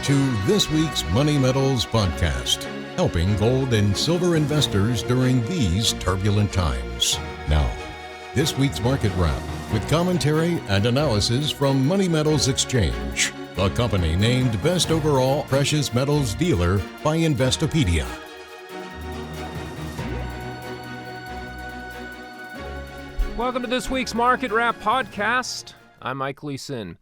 to this week's Money Metals podcast, helping gold and silver investors during these turbulent times. Now, this week's market wrap with commentary and analysis from Money Metals Exchange, the company named Best Overall Precious Metals Dealer by Investopedia. Welcome to this week's Market Wrap podcast. I'm Mike Leeson.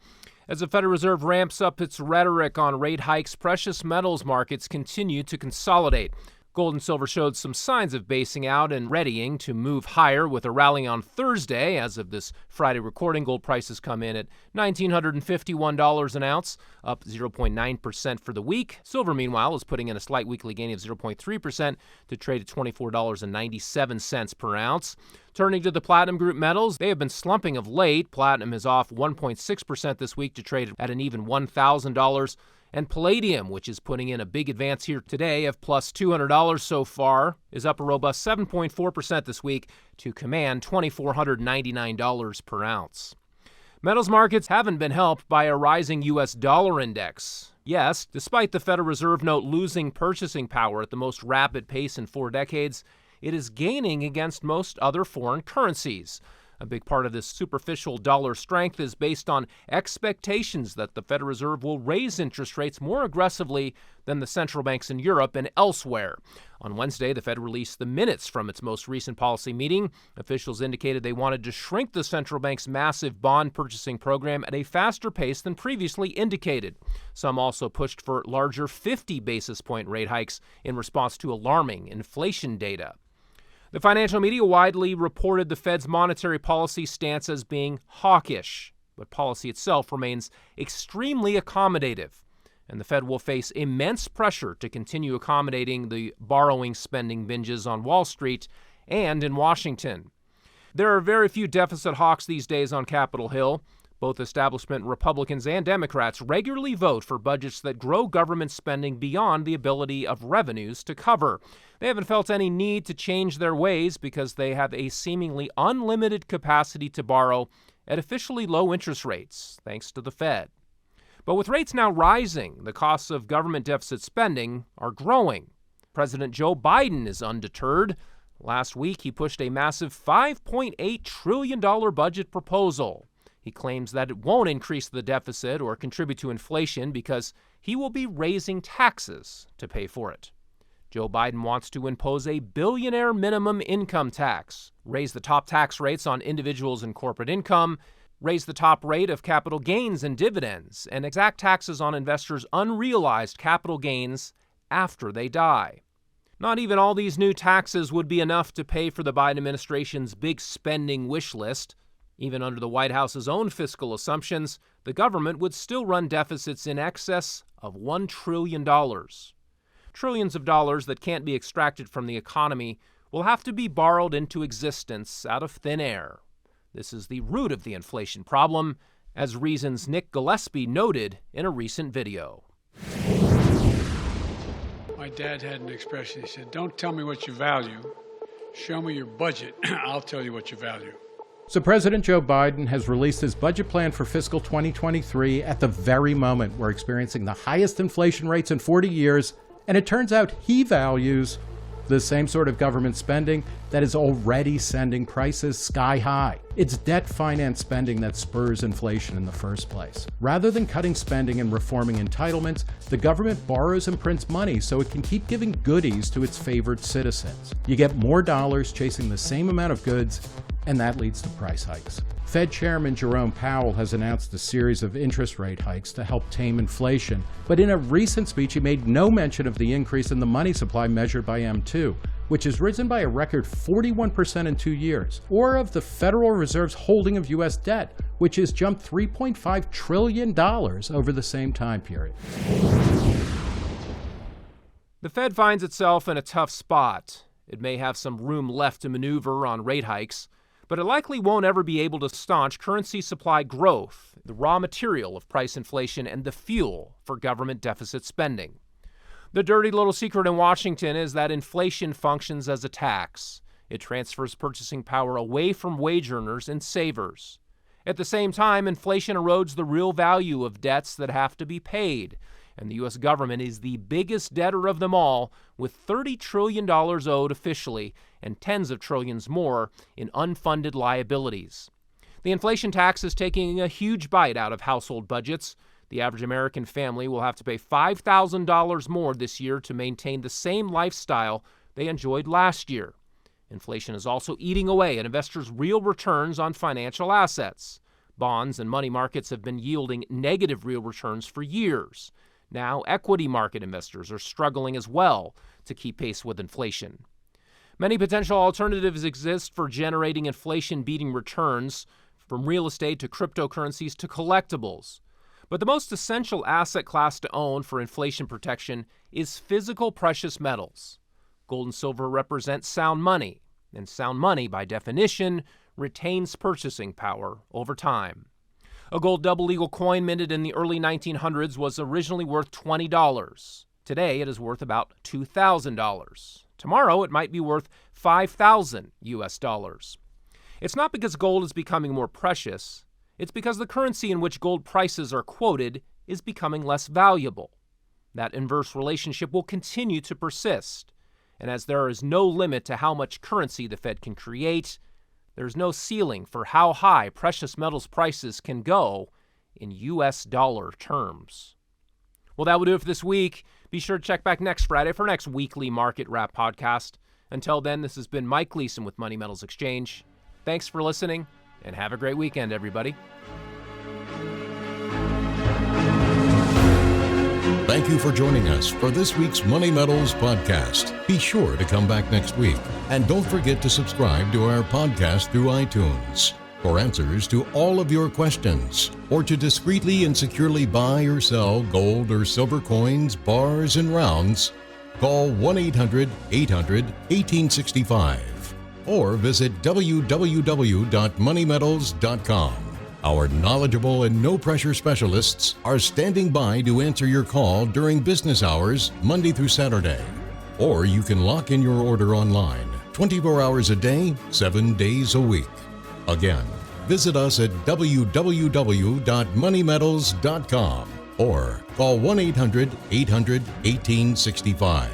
As the Federal Reserve ramps up its rhetoric on rate hikes, precious metals markets continue to consolidate. Gold and silver showed some signs of basing out and readying to move higher with a rally on Thursday. As of this Friday recording, gold prices come in at $1,951 an ounce, up 0.9% for the week. Silver, meanwhile, is putting in a slight weekly gain of 0.3% to trade at $24.97 per ounce. Turning to the platinum group metals, they have been slumping of late. Platinum is off 1.6% this week to trade at an even $1,000. And palladium, which is putting in a big advance here today of plus $200 so far, is up a robust 7.4% this week to command $2,499 per ounce. Metals markets haven't been helped by a rising U.S. dollar index. Yes, despite the Federal Reserve note losing purchasing power at the most rapid pace in 4 decades, it is gaining against most other foreign currencies. A big part of this superficial dollar strength is based on expectations that the Federal Reserve will raise interest rates more aggressively than the central banks in Europe and elsewhere. On Wednesday, the Fed released the minutes from its most recent policy meeting. Officials indicated they wanted to shrink the central bank's massive bond purchasing program at a faster pace than previously indicated. Some also pushed for larger 50 basis point rate hikes in response to alarming inflation data. The financial media widely reported the Fed's monetary policy stance as being hawkish, but policy itself remains extremely accommodative, and the Fed will face immense pressure to continue accommodating the borrowing spending binges on Wall Street and in Washington. There are very few deficit hawks these days on Capitol Hill. Both establishment Republicans and Democrats regularly vote for budgets that grow government spending beyond the ability of revenues to cover. They haven't felt any need to change their ways because they have a seemingly unlimited capacity to borrow at officially low interest rates, thanks to the Fed. But with rates now rising, the costs of government deficit spending are growing. President Joe Biden is undeterred. Last week, he pushed a massive $5.8 trillion budget proposal. He claims that it won't increase the deficit or contribute to inflation because he will be raising taxes to pay for it. Joe Biden wants to impose a billionaire minimum income tax, raise the top tax rates on individuals and corporate income, raise the top rate of capital gains and dividends, and exact taxes on investors' unrealized capital gains after they die. Not even all these new taxes would be enough to pay for the Biden administration's big spending wish list. Even under the White House's own fiscal assumptions, the government would still run deficits in excess of $1 trillion. Trillions of dollars that can't be extracted from the economy will have to be borrowed into existence out of thin air. This is the root of the inflation problem, as Reason's Nick Gillespie noted in a recent video. My dad had an expression. He said, "Don't tell me what you value. Show me your budget. I'll tell you what you value." So President Joe Biden has released his budget plan for fiscal 2023 at the very moment we're experiencing the highest inflation rates in 40 years, and it turns out he values the same sort of government spending that is already sending prices sky high. It's debt finance spending that spurs inflation in the first place. Rather than cutting spending and reforming entitlements, the government borrows and prints money so it can keep giving goodies to its favored citizens. You get more dollars chasing the same amount of goods, and that leads to price hikes. Fed Chairman Jerome Powell has announced a series of interest rate hikes to help tame inflation, but in a recent speech he made no mention of the increase in the money supply measured by M2, which has risen by a record 41% in 2 years, or of the Federal Reserve's holding of U.S. debt, which has jumped $3.5 trillion over the same time period. The Fed finds itself in a tough spot. It may have some room left to maneuver on rate hikes, but it likely won't ever be able to staunch currency supply growth, the raw material of price inflation and the fuel for government deficit spending. The dirty little secret in Washington is that inflation functions as a tax. It transfers purchasing power away from wage earners and savers. At the same time, inflation erodes the real value of debts that have to be paid. and the U.S. government is the biggest debtor of them all, with $30 trillion owed officially and tens of trillions more in unfunded liabilities. The inflation tax is taking a huge bite out of household budgets. The average American family will have to pay $5,000 more this year to maintain the same lifestyle they enjoyed last year. Inflation is also eating away at investors' real returns on financial assets. Bonds and money markets have been yielding negative real returns for years. Now, equity market investors are struggling as well to keep pace with inflation. Many potential alternatives exist for generating inflation-beating returns, from real estate to cryptocurrencies to collectibles. But the most essential asset class to own for inflation protection is physical precious metals. Gold and silver represent sound money, and sound money, by definition, retains purchasing power over time. A gold double-eagle coin minted in the early 1900s was originally worth $20. Today, it is worth about $2,000. Tomorrow, it might be worth $5,000 US. It's not because gold is becoming more precious. It's because the currency in which gold prices are quoted is becoming less valuable. That inverse relationship will continue to persist. And as there is no limit to how much currency the Fed can create, there's no ceiling for how high precious metals prices can go in U.S. dollar terms. Well, that will do it for this week. Be sure to check back next Friday for our next weekly Market Wrap podcast. Until then, this has been Mike Gleason with Money Metals Exchange. Thanks for listening, and have a great weekend, everybody. Thank you for joining us for this week's Money Metals podcast. Be sure to come back next week. And don't forget to subscribe to our podcast through iTunes. For answers to all of your questions, or to discreetly and securely buy or sell gold or silver coins, bars, and rounds, call 1-800-800-1865 or visit www.moneymetals.com. Our knowledgeable and no-pressure specialists are standing by to answer your call during business hours, Monday through Saturday. Or you can lock in your order online, 24 hours a day, 7 days a week. Again, visit us at www.moneymetals.com or call 1-800-800-1865.